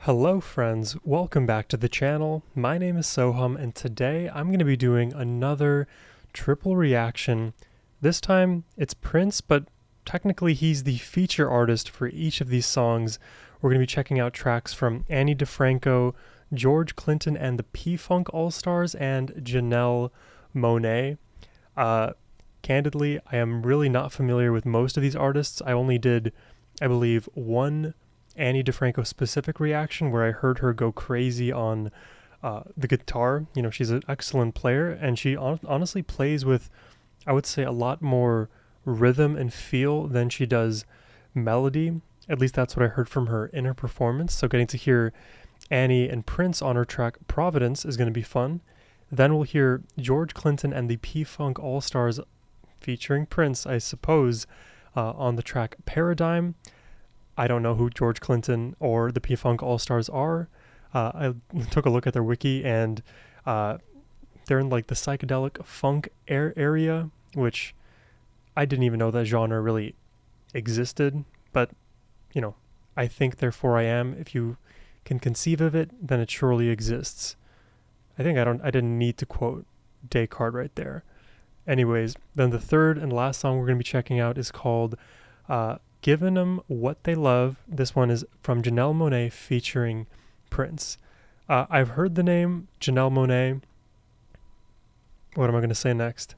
Hello friends, welcome back to the channel. My name is Sohum and today I'm going to be doing another triple reaction. This time it's Prince, but technically he's the feature artist for each of these songs. We're going to be checking out tracks from Annie DiFranco, George Glinton and the P-Funk All-Stars, and Janelle Monae. Candidly, I am really not familiar with most of these artists. I only did, I believe, one Annie DiFranco specific reaction where I heard her go crazy on the guitar. You know, she's an excellent player, and she honestly plays with, I would say, a lot more rhythm and feel than she does melody. At least that's what I heard from her in her performance. So getting to hear Annie and Prince on her track Providence is going to be fun. Then we'll hear George Clinton and the P-Funk All-Stars featuring Prince, I suppose, on the track Paradigm. I don't know who George Clinton or the P-Funk All-Stars are. I took a look at their wiki, and they're in like the psychedelic funk area, which I didn't even know that genre really existed. But, you know, I think therefore I am. If you can conceive of it, then it surely exists. I didn't need to quote Descartes right there. Anyways, then the third and last song we're going to be checking out is called Giving Them What They Love. This one is from Janelle Monae featuring Prince. I've heard the name Janelle Monae. What am I going to say next?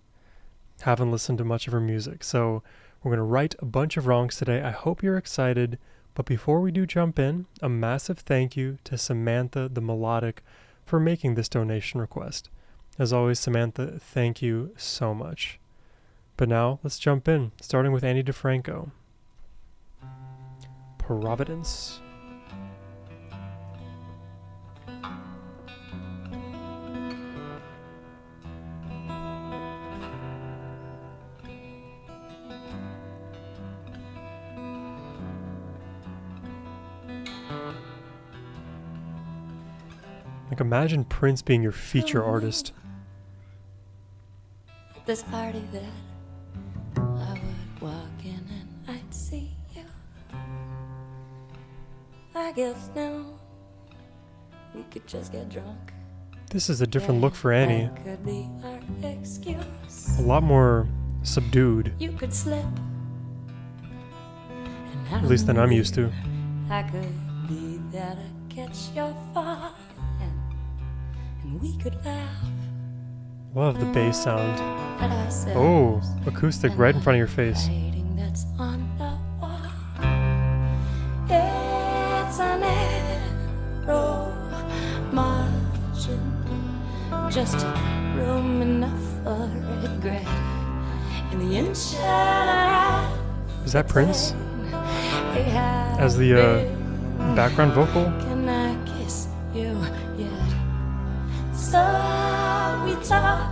Haven't listened to much of her music, so we're going to right a bunch of wrongs today. I hope you're excited, but before we do jump in, a massive thank you to Samantha the Melodic for making this donation request. As always, Samantha, thank you so much. But now, let's jump in, starting with Annie DiFranco. Providence. Like, imagine Prince being your feature artist. At this party that I would walk in and I'd see you. I guess now we could just get drunk. This is a different look for Annie. That could be our excuse. A lot more subdued. You could slip. At least than I'm used to. I could be there to catch your fall. And we could laugh. Love the bass sound. At ourselves. Oh, acoustic right in front of your face. That's on the wall. It's a narrow margin, just room enough for regret. In the inch is that Prince? As the background vocal? Can I kiss you yet? So we talk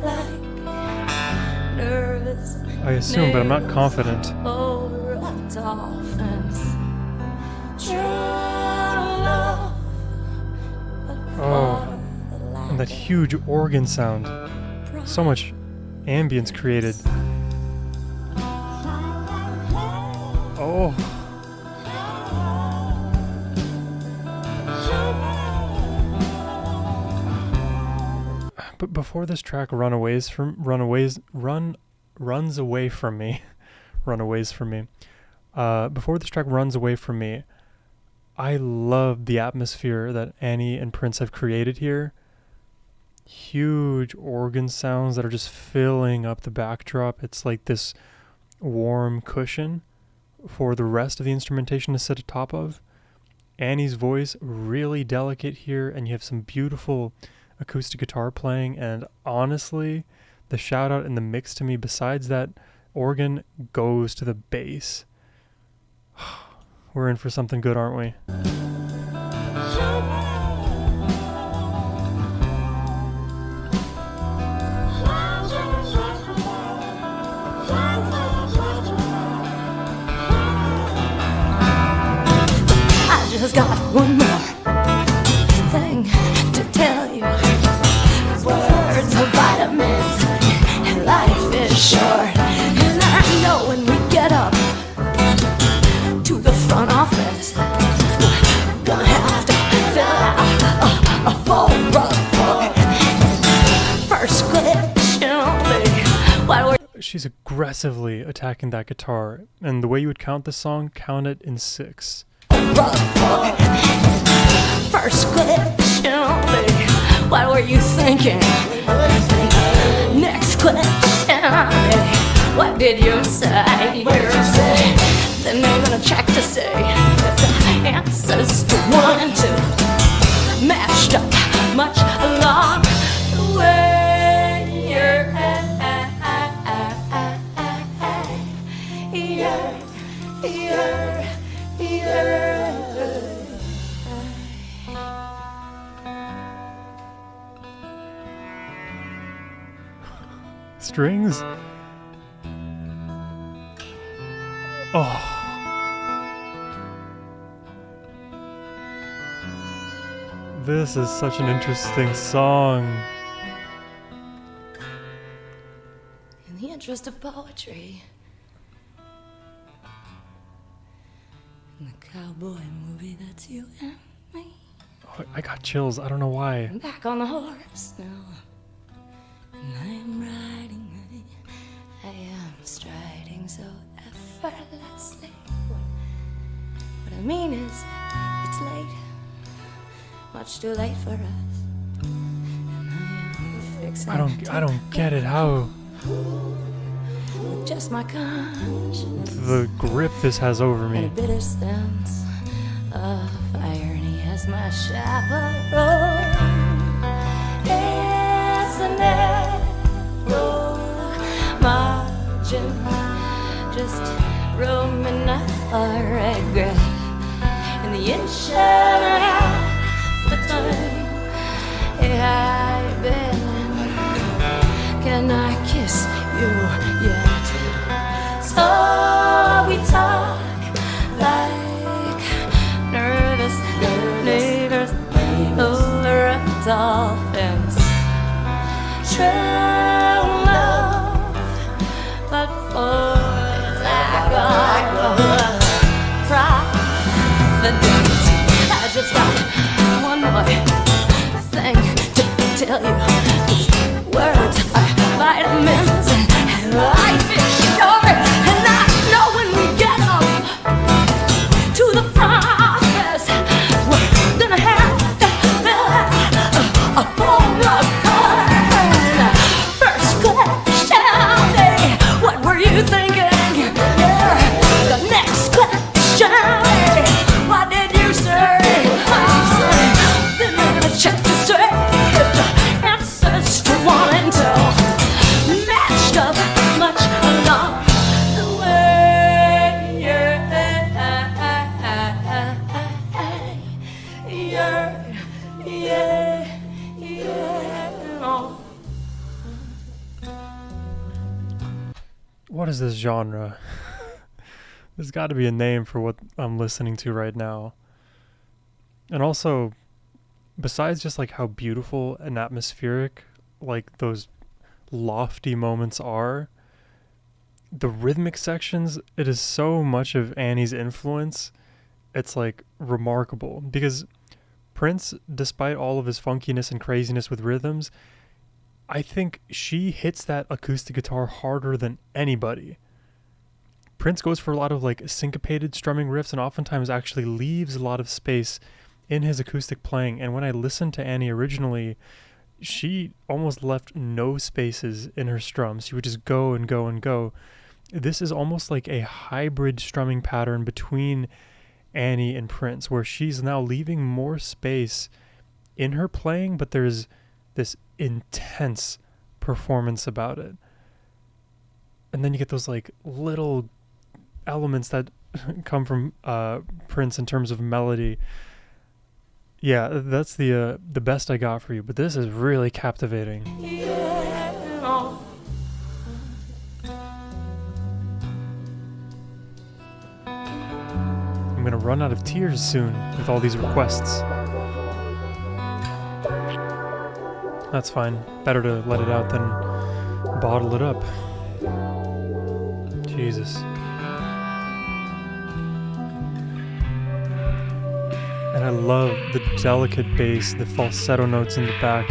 like nervous. I assume, but I'm not confident. Over a tall fence. True love, oh, and that huge organ sound. So much ambience created. Oh. But before this track runs away from me. Before this track runs away from me, I love the atmosphere that Annie and Prince have created here. Huge organ sounds that are just filling up the backdrop. It's like this warm cushion for the rest of the instrumentation to sit atop of. Annie's voice really delicate here, and you have some beautiful acoustic guitar playing, and honestly, the shout out in the mix to me besides that organ goes to the bass. We're in for something good, aren't we? I just got one more thing to tell you. Words are vitamins, and life is short. And I know when we get up to the front office, we're gonna have aggressively attacking that guitar. And the way you would count this song, count it in 6. First question, what were you thinking? Next question, what did you say? Then they're gonna check to see if the answers to 1 and 2 matched up much along the way. Strings. Oh. This is such an interesting song. In the interest of poetry, in the cowboy movie that's you and me. Oh, I got chills. I don't know why. I'm back on the horse now, and I am riding. I am striding so effortlessly. What I mean is, it's late, much too late for us. And I am fixing I don't get it. How with just my conscience, the grip this has over and a me. bitter sense of irony as my chaperone. It's a narrow margin, just room enough for regret. In the inch and a half the time I've been, can I kiss you yet? So we talk like nervous neighbors over a dolphin's true love, but for lack of confidence, I just got one more thing to tell you. These words are vitamins and life is short, and I know when we get up to the process, we're gonna have to fill out a full record. First question, what were you thinking? Yeah. The next question, what did you say? Then we're gonna check to see if the answers to 1 and 2 matched up much along the way. What is this genre? There's got to be a name for what I'm listening to right now. And also, besides just like how beautiful and atmospheric like those lofty moments are, the rhythmic sections, it is so much of Annie's influence. It's like remarkable because Prince, despite all of his funkiness and craziness with rhythms, I think she hits that acoustic guitar harder than anybody. Prince goes for a lot of like syncopated strumming riffs and oftentimes actually leaves a lot of space in his acoustic playing. And when I listened to Annie originally, she almost left no spaces in her strums. She would just go and go and go. This is almost like a hybrid strumming pattern between Annie and Prince, where she's now leaving more space in her playing, but there's this intense performance about it. And then you get those like little elements that come from Prince in terms of melody. Yeah, that's the best I got for you, but this is really captivating. I'm gonna run out of tears soon with all these requests. That's fine. Better to let it out than bottle it up. Jesus. And I love the delicate bass, the falsetto notes in the back.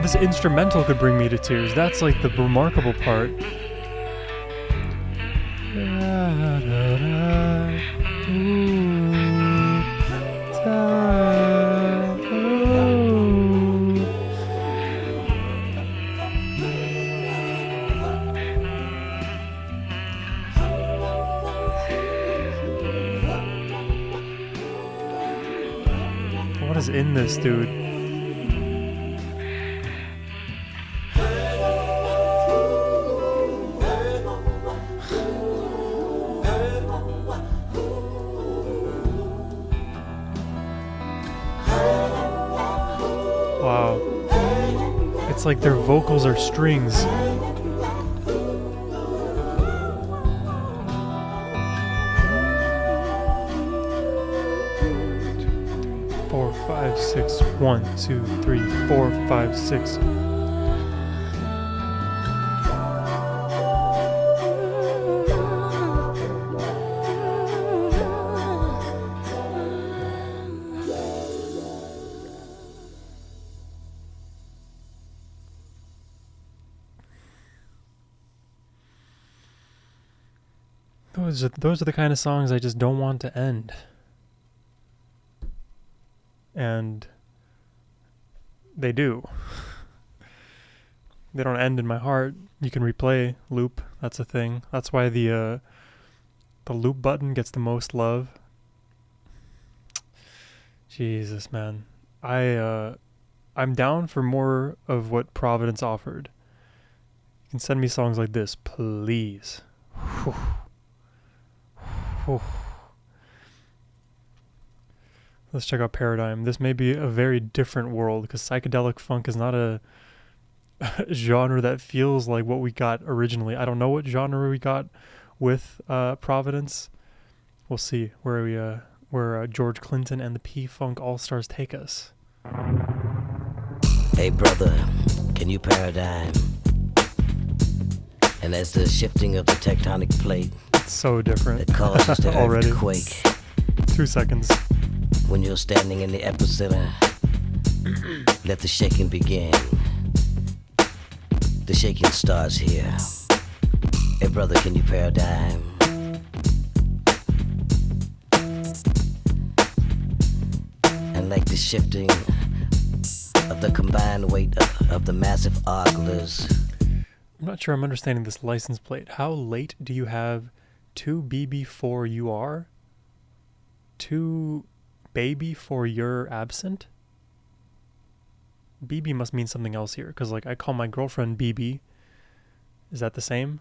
this instrumental could bring me to tears. That's like the remarkable part. What is in this, dude? Wow. It's like their vocals are strings. 4, 5, 6. 1, 2, 3, 4, 5, 6. Those are the kind of songs I just don't want to end. And they do. They don't end in my heart. You can replay loop. That's a thing. That's why the loop button gets the most love. Jesus, man. I'm down for more of what Providence offered. You can send me songs like this, please. Whew. Whew. Let's check out Paradigm. This may be a very different world because psychedelic funk is not a genre that feels like what we got originally. I don't know what genre we got with Providence. We'll see where George Glinton and the P-Funk All-Stars take us. Hey brother, can you paradigm? And as the shifting of the tectonic plate, It's so different. it causes the already. earth to quake. 2 seconds. When you're standing in the epicenter, let the shaking begin. The shaking starts here. Hey brother, can you paradigm? And like the shifting of the combined weight of the massive oglers. I'm not sure I'm understanding this license plate. How late do you have 2BB4UR? 2 baby for your absent? BB must mean something else here, because like I call my girlfriend BB. Is that the same?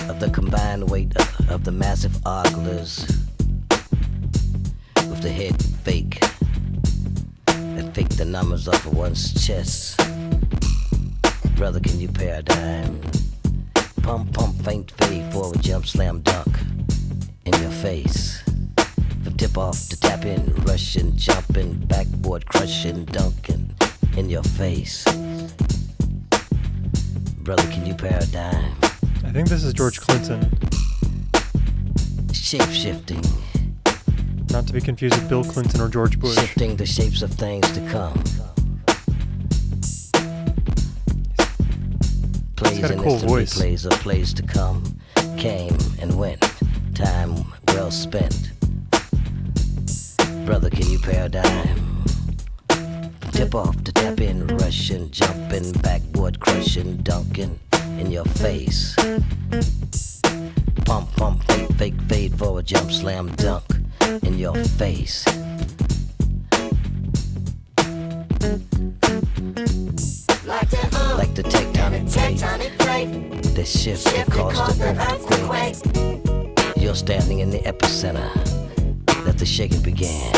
Of the combined weight of the massive oglers. With the head fake. That fake the numbers off of one's chest. Brother, can you paradigm? Pump, pump, faint, fade, forward, jump, slam, dunk. In your face. From tip off to tap in, rushing, jumping, backboard, crushing, dunking. In your face. Brother, can you paradigm? I think this is George Clinton. Shape-shifting. Not to be confused with Bill Clinton or George Bush. Shifting the shapes of things to come. Plays got a and cool instant voice. replays of plays to come. Came and went. Time well spent. Brother, can you paradigm? Tip off to tap in, rushing, jumping, backboard, crushing, dunking in your face. Pump, pump, fake, fake, fade, forward, jump, slam, dunk in your face. Like the tectonic plate that shifts and causes the earth to quake. You're standing in the epicenter. Let the shaking begin.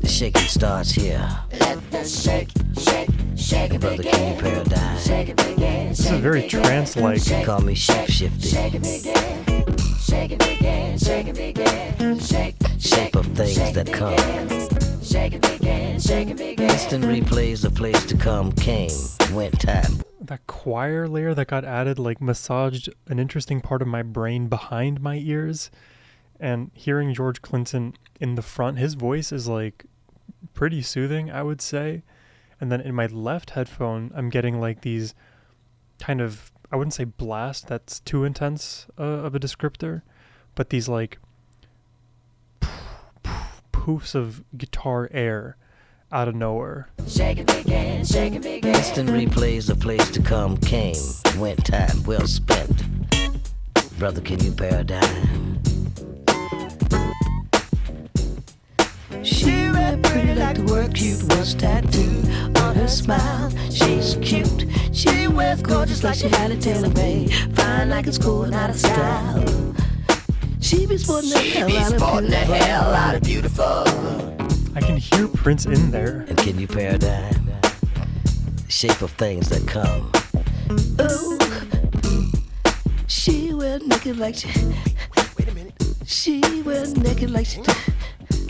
The shaking starts here. Let the shake, shake, shake And it brother, can you begin. paradigm? Shake it begin. This is very trance-like. Call me shape shifting. Shake it begin. Shake it begin. Shake it begin. Shake, Shape of things shake that it come. begin. Shake it begin. Shake it begin. Instant replays of plays to come. Came, went, time. That choir layer that got added like massaged an interesting part of my brain behind my ears. And hearing George Clinton in the front, his voice is like pretty soothing, I would say. And then in my left headphone, I'm getting like these kind of, I wouldn't say blast, that's too intense of a descriptor, but these like poofs of guitar air out of nowhere. Instant replays of plays to come came, went time well spent. Brother, can you paradigm? She read pretty like the word cute was tattooed on her smile. She's cute. She wears gorgeous like she had it tailor-made. Fine like it's cool and out of style. She be sporting the hell out of beautiful. I can hear Prince in there. And can you paradigm the shape of things that come? Oh, she wear naked like she. Wait a minute. She wear naked like she.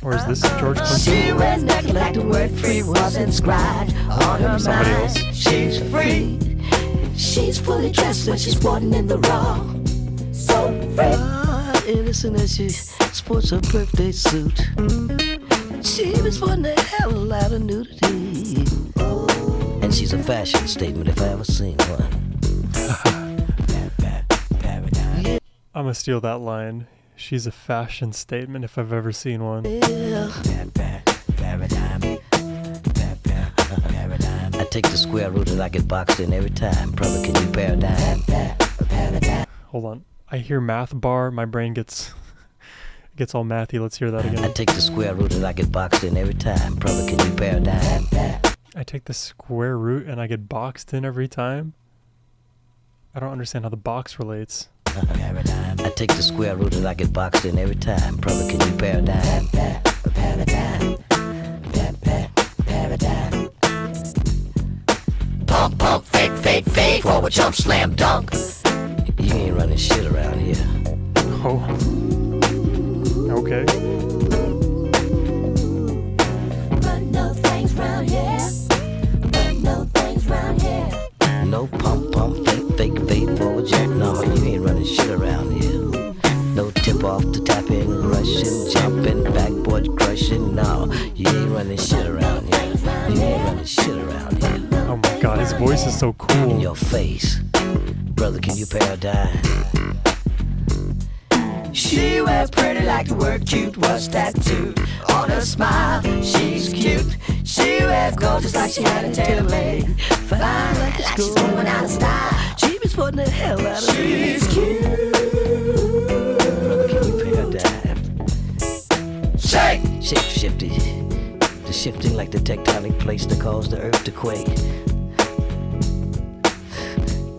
Or is this George Clinton? She wears naked like the word free was inscribed on her Somebody mind. else. She's free. She's fully dressed when she's sporting in the raw. So free. Innocent as she sports her birthday suit. She was sporting the hell out of nudity. And she's a fashion statement if I ever seen one. I'm gonna steal that line. She's a fashion statement if I've ever seen one. Yeah. I take the square root and I get boxed in every time. Brother, can you paradigm? Hold on. I hear math bar. My brain gets all mathy. Let's hear that I again. take the square root and I get boxed in every time. Brother, can you paradigm? I take the square root and I get boxed in every time. I don't understand how the box relates. I take the square root and I get boxed in every time. Brother, can you paradigm? Pump, pump, fake, fake, forward jump, slam, dunk. You ain't running shit around here. Oh. Okay. Run no things round here. Run no things round here. No pump, pump, fake, forward jump. No, you ain't running shit around here. No tip off to tap in, rushing, jumping, backboard crushing. No, you ain't running shit around here. You ain't running shit around here. Oh my god, his voice is so In cool. your face, brother, can you paradigm? She wears pretty like the word cute was tattooed on her smile. She's cute. She wears gorgeous like she had it tailor-made. Fine like it's going out of style. She be sporting the hell out of me. She's cute. Brother, can you paradigm? Shake! Shape shifty. The shifting like the tectonic plates that cause the earth to quake.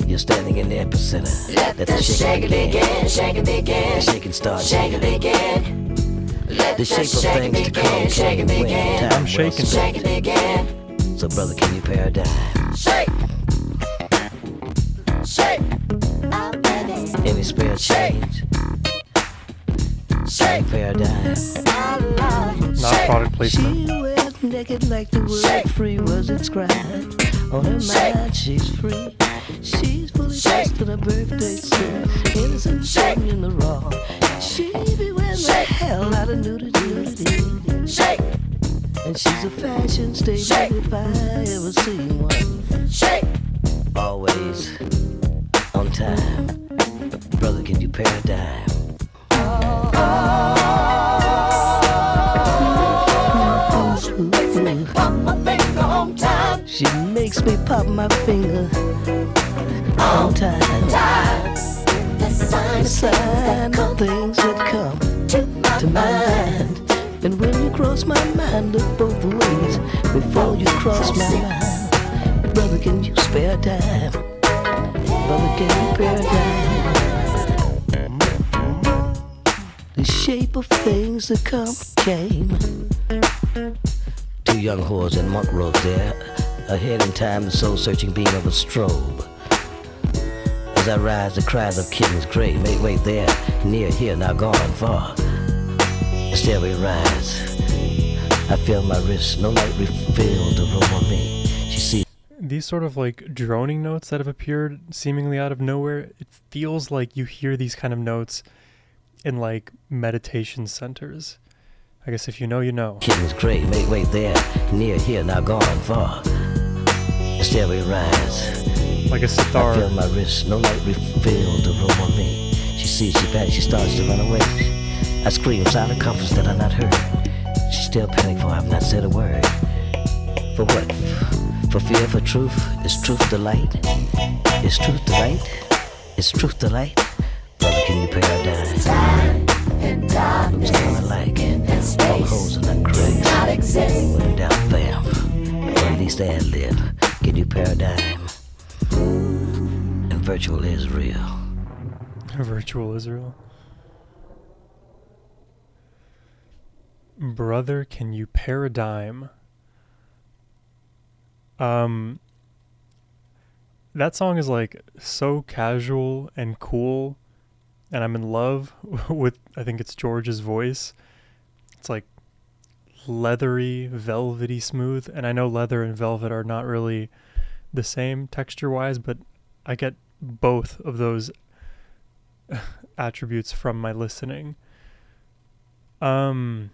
You're standing in the epicenter. Let the shaking begin, shaking begin. The shaking starts. Shaking begin. Let The shape of things to come. shaking begin. I'm shaking. Shaking begin. So brother, can you paradigm? Shake. Shake. Oh, baby. Any spare change? Shake. Paradigm. I love it. Not product placement. She went naked like the word free was inscribed on her mind. She's free. She's fully dressed in a birthday suit. Innocent shame in the raw. She be wearing the hell out of nudity. Shake. And she's a fashion statement if I ever seen one. Shake. Always on time. Brother, can you paradigm? Pump my finger on time. She makes me pop my finger on time. The sign The sign of things that come to to my mind. And when you cross my mind, look both ways before you cross my mind. Brother, can you spare time? Brother, can you spare time? The shape of things that come came. Two young whores in monk robes there, ahead in time, the soul-searching beam of a strobe. As I rise, the cries of kittens gray make way there, near here, now gone far. Still we rise. I feel my wrist, no light refill to roam on me. She sees These sort of like droning notes that have appeared seemingly out of nowhere, it feels like you hear these kind of notes in like meditation centers. I guess if you know, you know. kittens gray make way there, near here, now gone far. Stairway rise. Like a I sitar. feel my wrist, no light refill the room on me. She sees, she panics, she starts to run away. I scream, silent comforts that I'm not heard. She still panic for I've not said a word. For what? For fear, for truth? Is truth the light? Is truth the light? Is truth the light? Brother, can you paradigm? Looks kinda like all the holes in that crack. Put them down, fam. Or at least ad lib. Can you paradigm? And virtual is real. Virtual Israel. Brother, can you paradigm? That song is like so casual and cool, and I'm in love with, I think it's George's voice. It's like leathery, velvety smooth, and I know leather and velvet are not really the same texture wise, but I get both of those attributes from my listening. I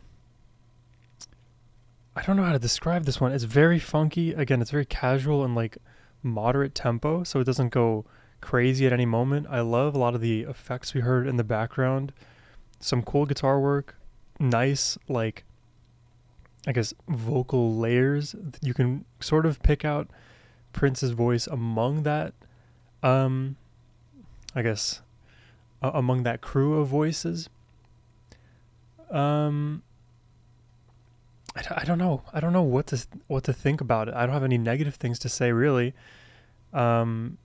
don't know how to describe this one. It's very funky. Again, it's very casual and like moderate tempo, so it doesn't go crazy at any moment. I love a lot of the effects we heard in the background. Some cool guitar work. Nice, like, I guess, vocal layers. You can sort of pick out Prince's voice among that, I guess, among that crew of voices. I don't know. I don't know what to think about it. I don't have any negative things to say, really. That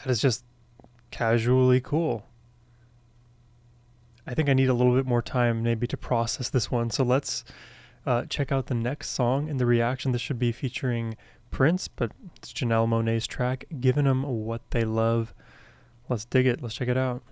is just casually cool. I think I need a little bit more time maybe to process this one. So let's check out the next song in the reaction. This should be featuring Prince, but it's Janelle Monae's track, Giving 'Em What They Love. Let's dig it. Let's check it out.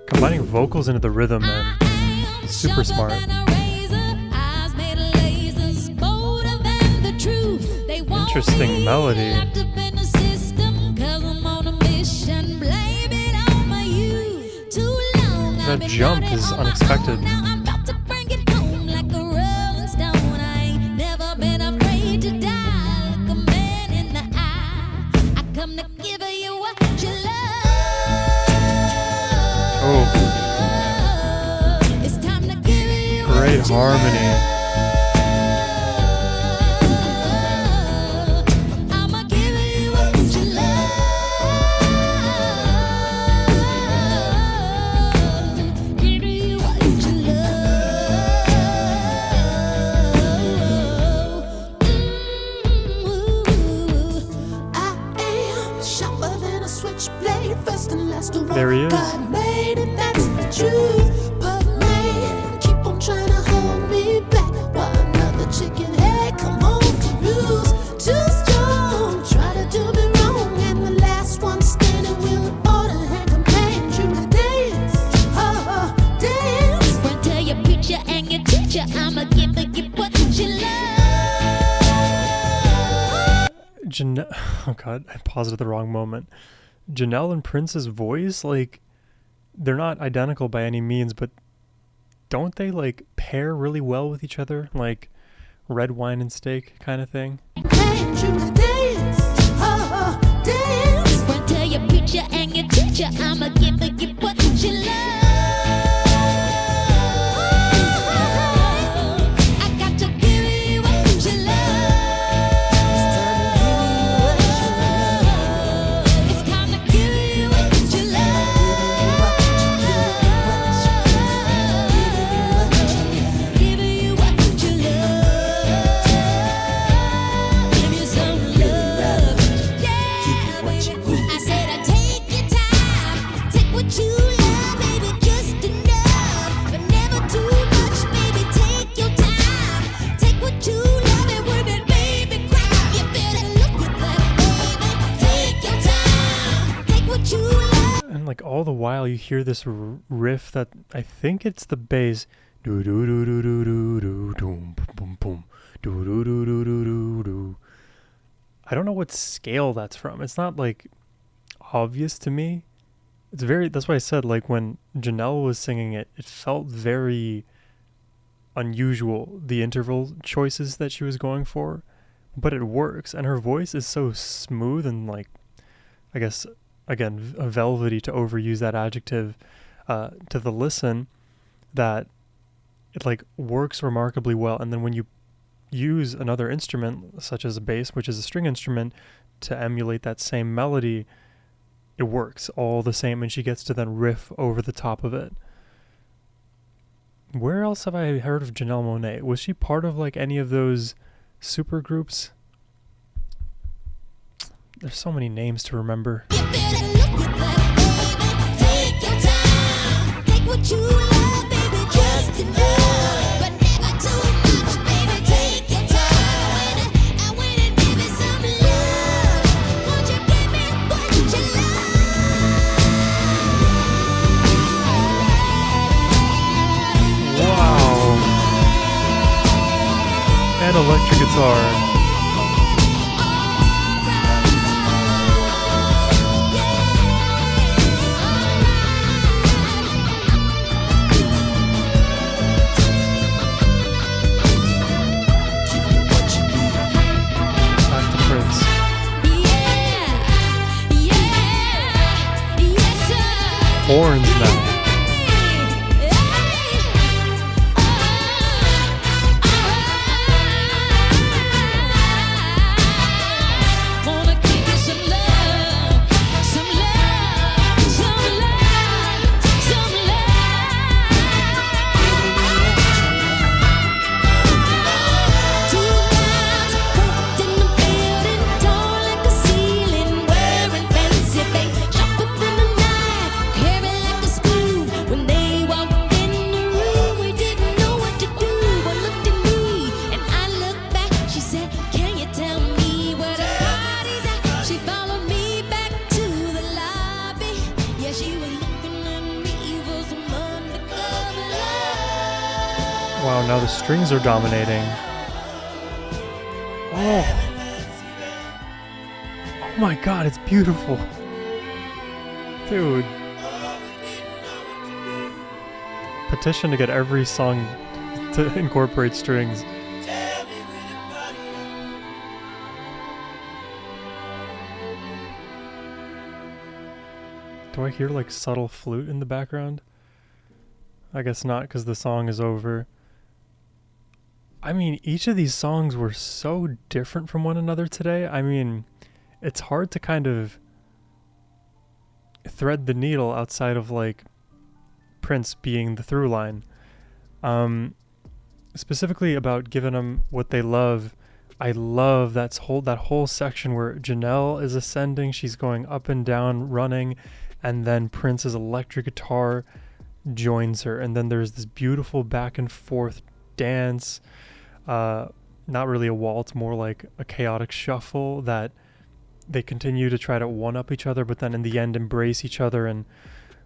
Combining vocals into the rhythm, man. Super smart. Interesting melody. That jump is unexpected. Oh, great harmony. There he is. Oh God, I paused at the wrong moment. Janelle and Prince's voice, like, they're not identical by any means, but don't they like pair really well with each other? Like red wine and steak kind of thing. like all the while you hear this riff that I think it's the bass. Do do do do do do do boom boom boom do do do do do do do. I don't know what scale that's from. It's not like obvious to me. It's very, that's why I said, like, when Janelle was singing it, it felt very unusual, the interval choices that she was going for, but it works, and her voice is so smooth and, like, I guess, again, velvety, to overuse that adjective, to the listen, that it, like, works remarkably well. And then when you use another instrument, such as a bass, which is a string instrument, to emulate that same melody, it works all the same, and she gets to then riff over the top of it. Where else have I heard of Janelle Monae? Was she part of, like, any of those super groups? There's so many names to remember. You better look at that, baby. Take your time. Take what you love, baby, just enough. But never too much, baby. Take your time. And when it give me some love, won't you give me what you love? Wow. And electric guitar. Horns now. Wow, now the strings are dominating. Oh. Oh my god, it's beautiful. Dude. Petition to get every song to incorporate strings. Do I hear like subtle flute in the background? I guess not, because the song is over. I mean, each of these songs were so different from one another today. I mean, it's hard to kind of thread the needle outside of like Prince being the through line. Specifically about giving them what they love. I love that whole section where Janelle is ascending, she's going up and down, running, and then Prince's electric guitar joins her, and then there's this beautiful back and forth dance. Not really a waltz, more like a chaotic shuffle that they continue to try to one-up each other, but then in the end embrace each other and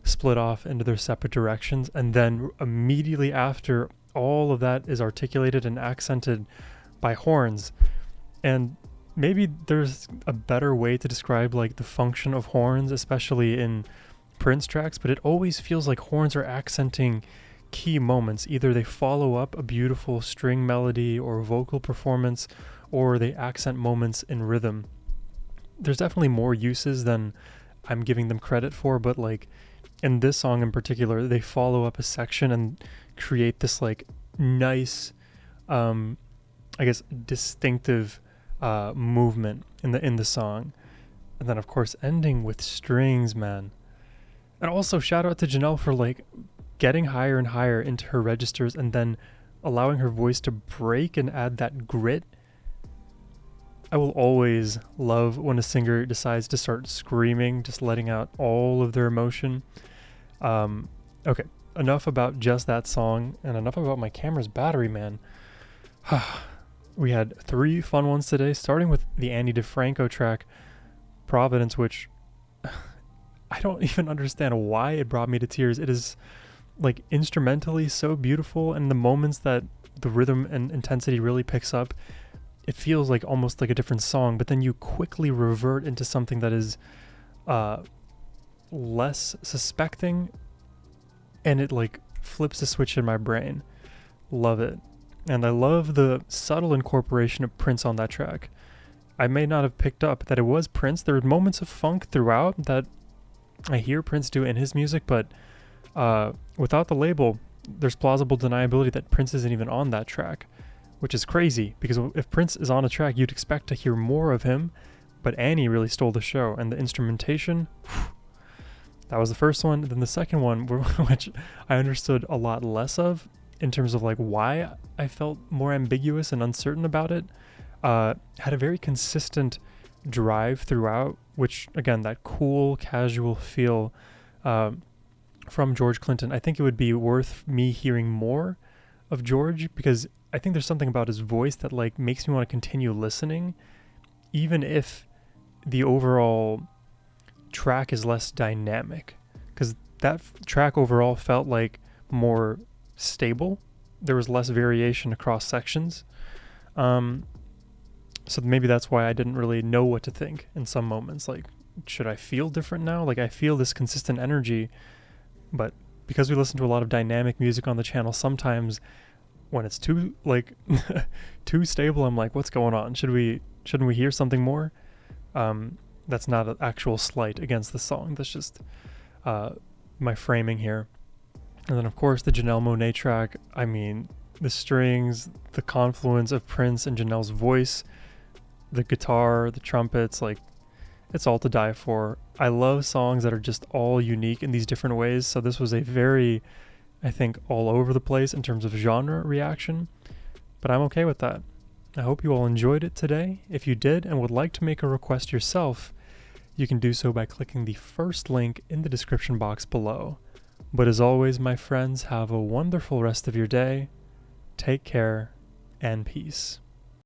split off into their separate directions. And then immediately after, all of that is articulated and accented by horns. And maybe there's a better way to describe like the function of horns, especially in Prince tracks, but it always feels like horns are accenting key moments. Either they follow up a beautiful string melody or vocal performance, or they accent moments in rhythm. There's definitely more uses than I'm giving them credit for, but like in this song in particular, they follow up a section and create this like nice, I guess distinctive movement in the song. And then of course ending with strings, man. And also shout out to Janelle for like getting higher and higher into her registers and then allowing her voice to break and add that grit. I will always love when a singer decides to start screaming, just letting out all of their emotion. Okay, enough about just that song and enough about my camera's battery, man. We had 3 fun ones today, starting with the DiFranco track, Providence, which I don't even understand why it brought me to tears. It is like instrumentally so beautiful, and the moments that the rhythm and intensity really picks up, it feels like almost like a different song, but then you quickly revert into something that is less suspecting, and it like flips a switch in my brain. Love it. And I love the subtle incorporation of Prince on that track. I may not have picked up that it was Prince. There are moments of funk throughout that I hear Prince do in his music, but without the label, there's plausible deniability that Prince isn't even on that track, which is crazy, because if Prince is on a track, you'd expect to hear more of him, but Annie really stole the show, and the instrumentation, that was the first one. Then the second one, which I understood a lot less of, in terms of like why I felt more ambiguous and uncertain about it, had a very consistent drive throughout, which again, that cool, casual feel from George Clinton. I think it would be worth me hearing more of George, because I think there's something about his voice that like makes me want to continue listening, even if the overall track is less dynamic, because that track overall felt like more stable. There was less variation across sections. So maybe that's why I didn't really know what to think in some moments. Like, should I feel different now? Like, I feel this consistent energy, but because we listen to a lot of dynamic music on the channel, sometimes when it's too like too stable, I'm like, what's going on? Shouldn't we hear something more? That's not an actual slight against the song. That's just my framing here. And then of course the Janelle Monae track. I mean, the strings, the confluence of Prince and Janelle's voice, the guitar, the trumpets, like, it's all to die for. I love songs that are just all unique in these different ways. So this was a very, I think, all over the place in terms of genre reaction, but I'm okay with that. I hope you all enjoyed it today. If you did and would like to make a request yourself, you can do so by clicking the first link in the description box below. But as always, my friends, have a wonderful rest of your day. Take care and peace.